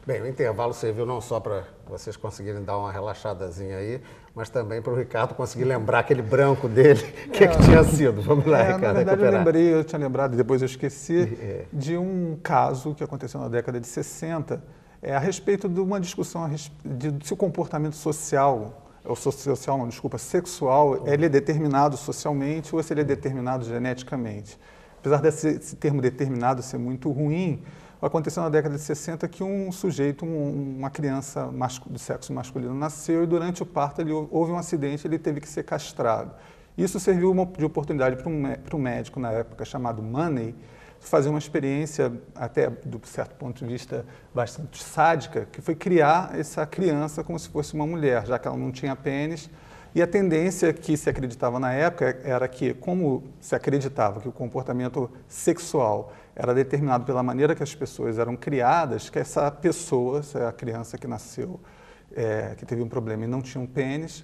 Bem, o intervalo serviu não só para vocês conseguirem dar uma relaxadazinha aí, mas também para o Ricardo conseguir lembrar aquele branco dele, o que tinha sido. Vamos lá, Ricardo, na verdade recuperar. eu tinha lembrado, depois eu esqueci, de um caso que aconteceu na década de 60, a respeito de uma discussão de se o comportamento social, sexual, ele é determinado socialmente ou se ele é determinado geneticamente. Apesar desse termo determinado ser muito ruim, aconteceu na década de 60 que um sujeito, uma criança do sexo masculino nasceu e durante o parto houve um acidente e ele teve que ser castrado. Isso serviu de oportunidade para um médico na época chamado Money fazer uma experiência, até do certo ponto de vista bastante sádica, que foi criar essa criança como se fosse uma mulher, já que ela não tinha pênis. E a tendência que se acreditava na época era que, como se acreditava que o comportamento sexual era determinado pela maneira que as pessoas eram criadas, que essa pessoa, a criança que nasceu, que teve um problema e não tinha um pênis,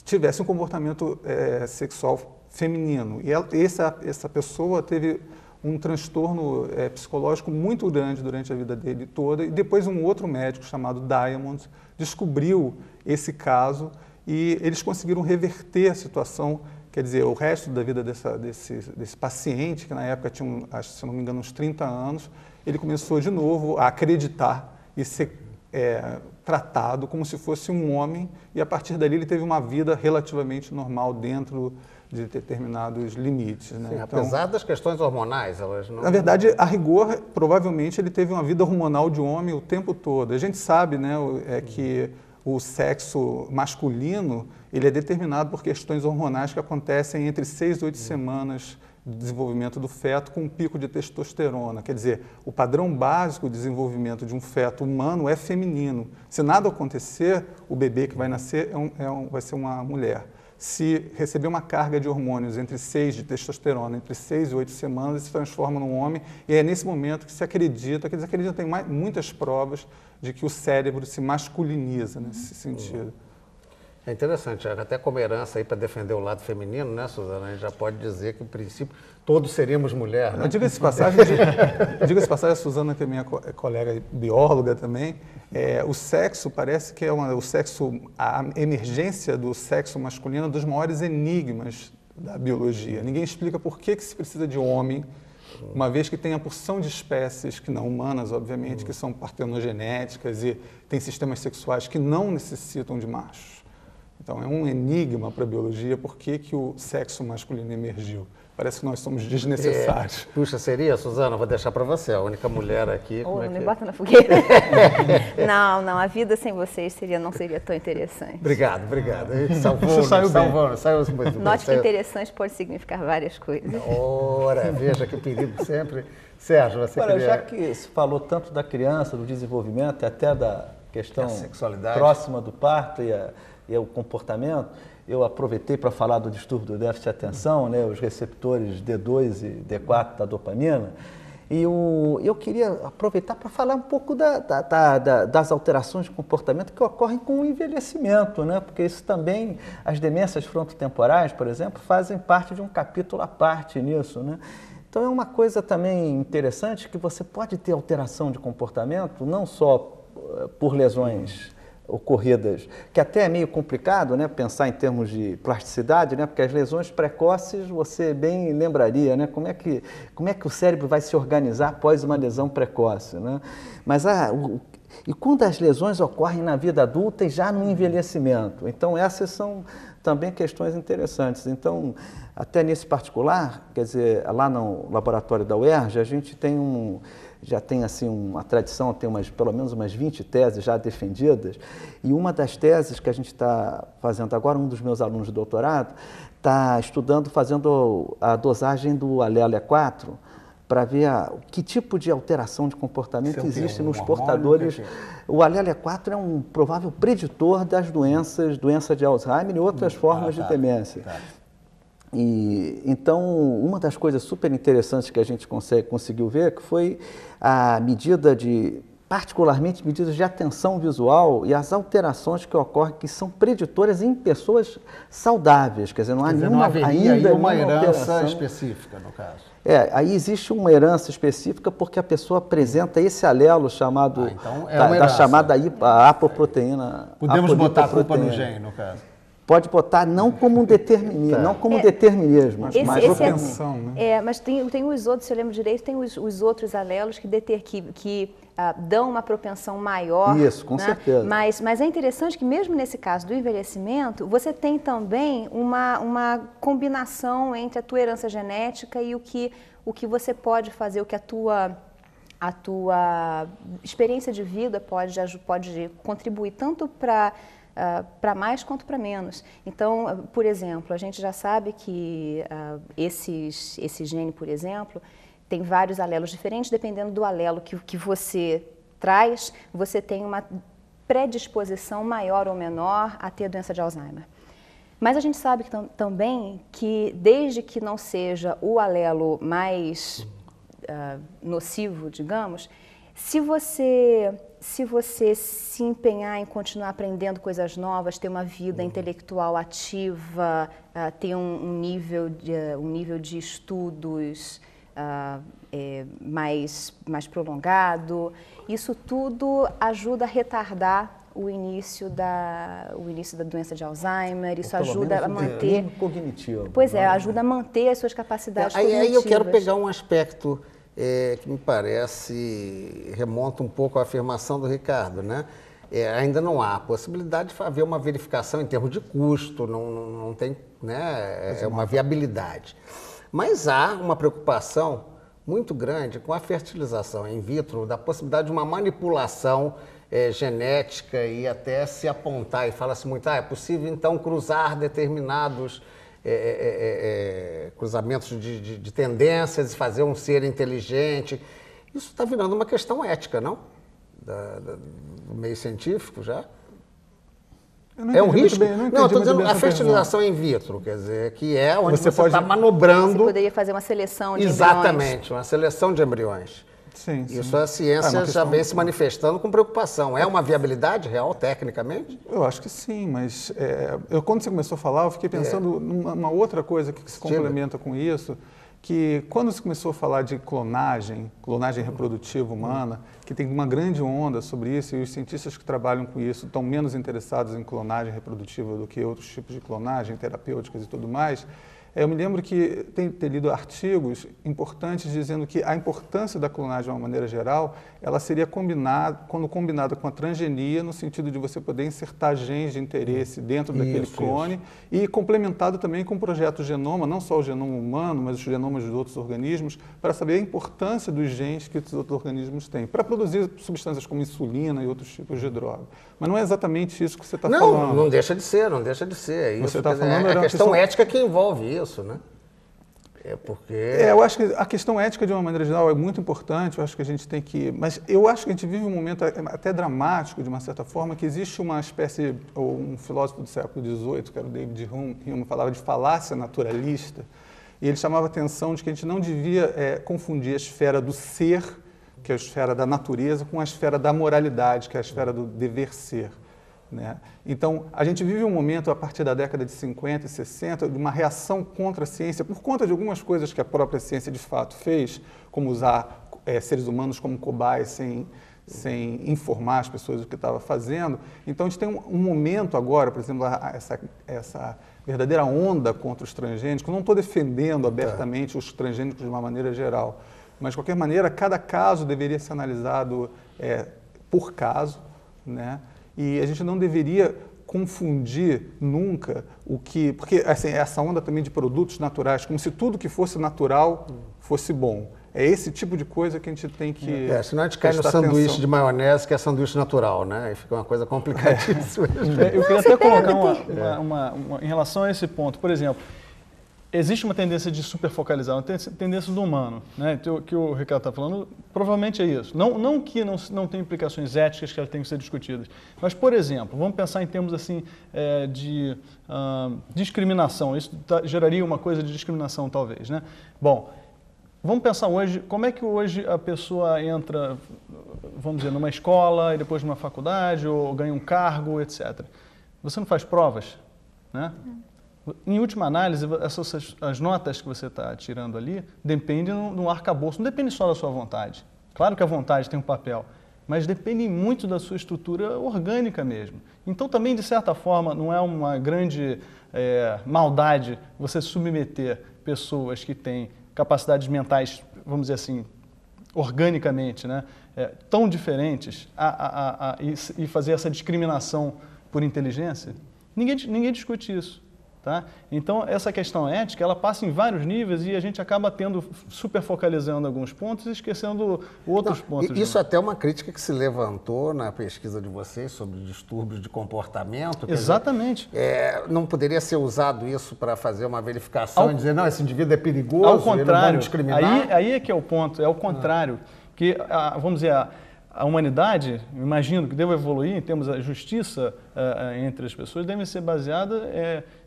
tivesse um comportamento sexual feminino. E essa pessoa teve um transtorno psicológico muito grande durante a vida dele toda. E depois um outro médico chamado Diamond descobriu esse caso e eles conseguiram reverter a situação. Quer dizer, o resto da vida desse paciente, que na época tinha, se não me engano, uns 30 anos, ele começou de novo a acreditar e ser tratado como se fosse um homem, e a partir dali ele teve uma vida relativamente normal dentro de determinados limites. Né? Sim, então, apesar das questões hormonais, elas não... Na verdade, a rigor, provavelmente ele teve uma vida hormonal de homem o tempo todo. A gente sabe, né, que o sexo masculino ele é determinado por questões hormonais que acontecem entre 6 e 8 semanas de desenvolvimento do feto com um pico de testosterona. Quer dizer, o padrão básico de desenvolvimento de um feto humano é feminino. Se nada acontecer, o bebê que vai nascer vai ser uma mulher. Se receber uma carga de hormônios entre 6 de testosterona, entre 6 e 8 semanas, ele se transforma num homem, e é nesse momento que se acredita, que eles acreditam, tem muitas provas de que o cérebro se masculiniza nesse sentido. É interessante, até como herança aí para defender o lado feminino, né, Suzana? A gente já pode dizer que, em princípio, todos seríamos mulher, né? Diga-se passagem, a Suzana, que é minha colega bióloga também, o sexo parece que a emergência do sexo masculino é um dos maiores enigmas da biologia. Ninguém explica por que se precisa de homem, uma vez que tem a porção de espécies, que não humanas, obviamente, que são partenogenéticas e têm sistemas sexuais que não necessitam de machos. Então, é um enigma para a biologia por que o sexo masculino emergiu. Parece que nós somos desnecessários. Puxa, seria, Suzana? Vou deixar para você, a única mulher aqui. Não me bota na fogueira. Não, a vida sem vocês não seria tão interessante. Obrigado. Saiu muito Note que interessante pode significar várias coisas. Ora, veja que perigo sempre. Sérgio, você queria... Já que se falou tanto da criança, do desenvolvimento e até da questão sexualidade próxima do parto e o comportamento, eu aproveitei para falar do distúrbio do déficit de atenção, né, os receptores D2 e D4 da dopamina, e eu queria aproveitar para falar um pouco das alterações de comportamento que ocorrem com o envelhecimento, né, porque isso também, as demências frontotemporais, por exemplo, fazem parte de um capítulo à parte nisso, né. Então é uma coisa também interessante que você pode ter alteração de comportamento, não só por lesões ocorridas, que até é meio complicado, né, pensar em termos de plasticidade, né, porque as lesões precoces você bem lembraria, né, como é que o cérebro vai se organizar após uma lesão precoce, né? Mas e quando as lesões ocorrem na vida adulta e já no envelhecimento, então essas são também questões interessantes. Então, até nesse particular, quer dizer, lá no laboratório da UERJ, a gente já tem assim uma tradição, tem pelo menos umas 20 teses já defendidas, e uma das teses que a gente está fazendo agora, um dos meus alunos de doutorado, está fazendo a dosagem do alelo E4, para ver que tipo de alteração de comportamento existe nos portadores. O alelo E4 é um provável preditor das doença de Alzheimer e outras formas de demência. E, então, uma das coisas super interessantes que a gente conseguiu ver que foi a medida de particularmente medidas de atenção visual e as alterações que ocorrem, que são preditoras em pessoas saudáveis. Quer dizer, não há nenhuma ainda uma herança alteração específica, no caso. Aí existe uma herança específica porque a pessoa apresenta esse alelo chamado então é uma da chamada apoproteína. Podemos botar a culpa no gene, no caso. Pode botar não como um determinismo, não como determinismo, mas propensão, né? Mas tem os outros, se eu lembro direito, tem os outros alelos que dão uma propensão maior. Isso, com certeza. Mas é interessante que mesmo nesse caso do envelhecimento, você tem também uma combinação entre a tua herança genética e o que você pode fazer, o que a tua experiência de vida pode contribuir tanto para mais quanto para menos. Então, por exemplo, a gente já sabe que esse gene, por exemplo, tem vários alelos diferentes, dependendo do alelo que você traz, você tem uma predisposição maior ou menor a ter a doença de Alzheimer. Mas a gente sabe também que, desde que não seja o alelo mais nocivo, digamos, se você se empenhar em continuar aprendendo coisas novas, ter uma vida intelectual ativa, ter um nível de estudos mais prolongado, isso tudo ajuda a retardar o início da doença de Alzheimer, isso ajuda a manter... cognitivo. Pois é, ajuda a manter as suas capacidades cognitivas. Aí eu quero pegar um aspecto que me parece remonta um pouco à afirmação do Ricardo, né? Ainda não há possibilidade de haver uma verificação em termos de custo, não tem, né? É uma viabilidade. Mas há uma preocupação muito grande com a fertilização in vitro, da possibilidade de uma manipulação genética e até se apontar, e fala-se muito, é possível então cruzar determinados cruzamentos de tendências e fazer um ser inteligente. Isso está virando uma questão ética, não? Do meio científico já? É um risco? Não, estou dizendo a fertilização in vitro, quer dizer, que é onde você está manobrando... Você poderia fazer uma seleção de Exatamente, uma seleção de embriões. Sim. Isso a ciência já vem se manifestando com preocupação. É uma viabilidade real, tecnicamente? Eu acho que sim, mas quando você começou a falar, eu fiquei pensando numa outra coisa que se complementa com isso, que quando se começou a falar de clonagem reprodutiva humana, que tem uma grande onda sobre isso, e os cientistas que trabalham com isso estão menos interessados em clonagem reprodutiva do que outros tipos de clonagem, terapêuticas e tudo mais, eu me lembro que ter lido artigos importantes dizendo que a importância da clonagem, de uma maneira geral, ela seria quando combinada com a transgenia, no sentido de você poder insertar genes de interesse dentro daquele clone, e complementado também com o projeto genoma, não só o genoma humano, mas os genomas de outros organismos, para saber a importância dos genes que esses outros organismos têm, para produzir substâncias como insulina e outros tipos de droga. Mas não é exatamente isso que você está falando. Não deixa de ser, não deixa de ser. Isso, você está falando a questão ética que envolve isso, né? Eu acho que a questão ética, de uma maneira geral, é muito importante, eu acho que a gente tem que... Mas eu acho que a gente vive um momento até dramático, de uma certa forma, que existe uma espécie, ou um filósofo do século XVIII, que era o David Hume, falava de falácia naturalista, e ele chamava a atenção de que a gente não devia confundir a esfera do ser, que é a esfera da natureza, com a esfera da moralidade, que é a esfera do dever ser. Né? Então, a gente vive um momento, a partir da década de 50 e 60, de uma reação contra a ciência, por conta de algumas coisas que a própria ciência de fato fez, como usar seres humanos como cobaias sem informar as pessoas do que estava fazendo. Então, a gente tem um momento agora, por exemplo, essa verdadeira onda contra os transgênicos. Eu não estou defendendo abertamente os transgênicos de uma maneira geral, mas, de qualquer maneira, cada caso deveria ser analisado por caso, né? E a gente não deveria confundir nunca porque assim, essa onda também de produtos naturais, como se tudo que fosse natural fosse bom. É esse tipo de coisa que a gente tem que senão a gente cai no sanduíche de maionese, que é sanduíche natural, né? E fica uma coisa complicadíssima. Eu queria até colocar em relação a esse ponto, por exemplo, existe uma tendência de superfocalizar, uma tendência do humano, né? Que o Ricardo está falando, provavelmente é isso. Não que não tenha implicações éticas que elas tenham que ser discutidas, mas, por exemplo, vamos pensar em termos assim, de discriminação. Isso geraria uma coisa de discriminação, talvez, né? Bom, vamos pensar hoje, como é que hoje a pessoa entra, vamos dizer, numa escola e depois numa faculdade, ou ganha um cargo, etc. Você não faz provas, né? Em última análise, as notas que você está tirando ali dependem do arcabouço, não depende só da sua vontade. Claro que a vontade tem um papel, mas depende muito da sua estrutura orgânica mesmo. Então também, de certa forma, não é uma grande maldade você submeter pessoas que têm capacidades mentais, vamos dizer assim, organicamente, né, tão diferentes e fazer essa discriminação por inteligência. Ninguém discute isso. Tá? Então, essa questão ética, ela passa em vários níveis e a gente acaba super focalizando alguns pontos e esquecendo outros pontos. Isso até é uma crítica que se levantou na pesquisa de vocês sobre distúrbios de comportamento. Exatamente. Não poderia ser usado isso para fazer uma verificação e dizer, não, esse indivíduo é perigoso, ao contrário, não vamos discriminar? Aí é que é o ponto, é o contrário. Que, vamos dizer, a humanidade, imagino que deva evoluir em termos da justiça entre as pessoas, deve ser baseada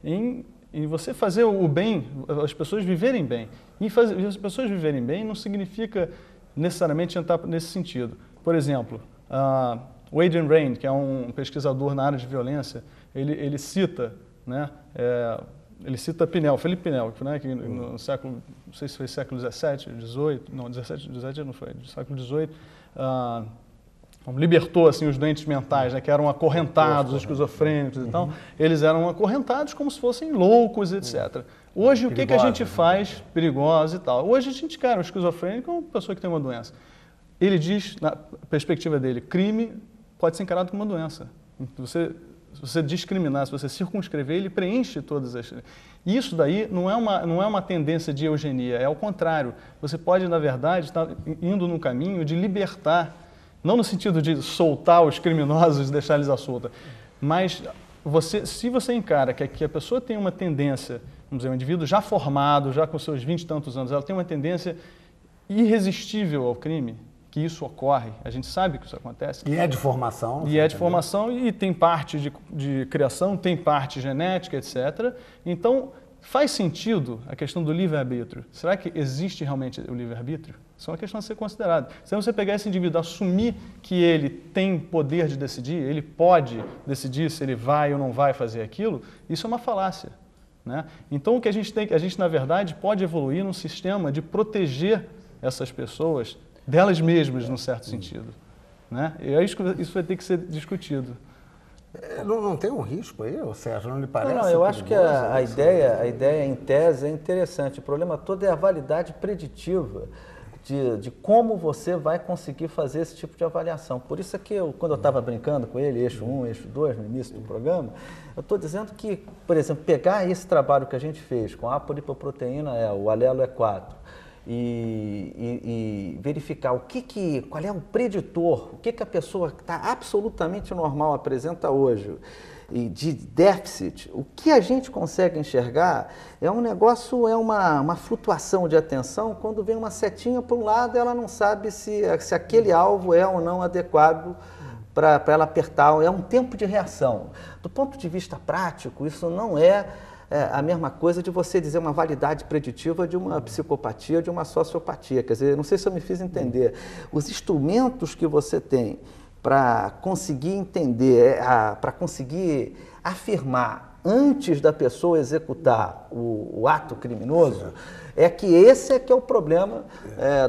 em você fazer o bem, as pessoas viverem bem. E as pessoas viverem bem não significa necessariamente entrar nesse sentido. Por exemplo, o Adrian Raine, que é um pesquisador na área de violência, ele cita, né, ele cita Pinel, Felipe Pinel, né, que no século, não sei se foi século XVII, XVIII, não, XVII não foi, do século XVIII, libertou assim, os doentes mentais, né, que eram acorrentados, os esquizofrênicos e tal, eles eram acorrentados como se fossem loucos, etc. Hoje, o que a gente faz, perigosos e tal? Hoje a gente, cara, um esquizofrênico é uma pessoa que tem uma doença. Ele diz, na perspectiva dele, crime pode ser encarado como uma doença. Se você discriminar, se você circunscrever, ele preenche todas as... Isso daí não é uma tendência de eugenia, é ao contrário. Você pode, na verdade, estar indo num caminho de libertar, não no sentido de soltar os criminosos e deixar eles à solta, mas se você encara que a pessoa tem uma tendência, vamos dizer, um indivíduo já formado, já com seus 20 e tantos anos, ela tem uma tendência irresistível ao crime, que isso ocorre, a gente sabe que isso acontece. E é de formação. E é de formação e tem parte de criação, tem parte genética, etc. Então, faz sentido a questão do livre-arbítrio. Será que existe realmente o livre-arbítrio? Isso é uma questão a ser considerada. Se você pegar esse indivíduo, assumir que ele tem poder de decidir, ele pode decidir se ele vai ou não vai fazer aquilo, isso é uma falácia, né? Então, o que a gente na verdade pode evoluir num sistema de proteger essas pessoas delas mesmas, num certo sentido, né? E é isso que isso vai ter que ser discutido. Não tem um risco aí, Sérgio? Não lhe parece? Não, eu acho que a ideia em tese é interessante. O problema todo é a validade preditiva de como você vai conseguir fazer esse tipo de avaliação. Por isso é que quando eu estava brincando com ele, eixo 1, eixo 2, no início do programa, eu estou dizendo que, por exemplo, pegar esse trabalho que a gente fez com a apolipoproteína o alelo E4, e verificar qual é o preditor, o que a pessoa que está absolutamente normal apresenta hoje, e de déficit, o que a gente consegue enxergar é um negócio, é uma flutuação de atenção. Quando vem uma setinha para um lado, ela não sabe se aquele alvo é ou não adequado para ela apertar, é um tempo de reação. Do ponto de vista prático, isso não é a mesma coisa de você dizer uma validade preditiva de uma psicopatia, de uma sociopatia. Quer dizer, não sei se eu me fiz entender. Os instrumentos que você tem para conseguir entender, para conseguir afirmar antes da pessoa executar o ato criminoso, é que esse é que é o problema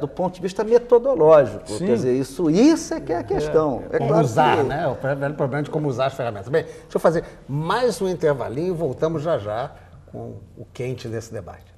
do ponto de vista metodológico. Sim. Quer dizer, isso é que é a questão. Como claro usar, que... né? O velho problema de como usar as ferramentas. Bem, deixa eu fazer mais um intervalinho e voltamos já com o quente desse debate.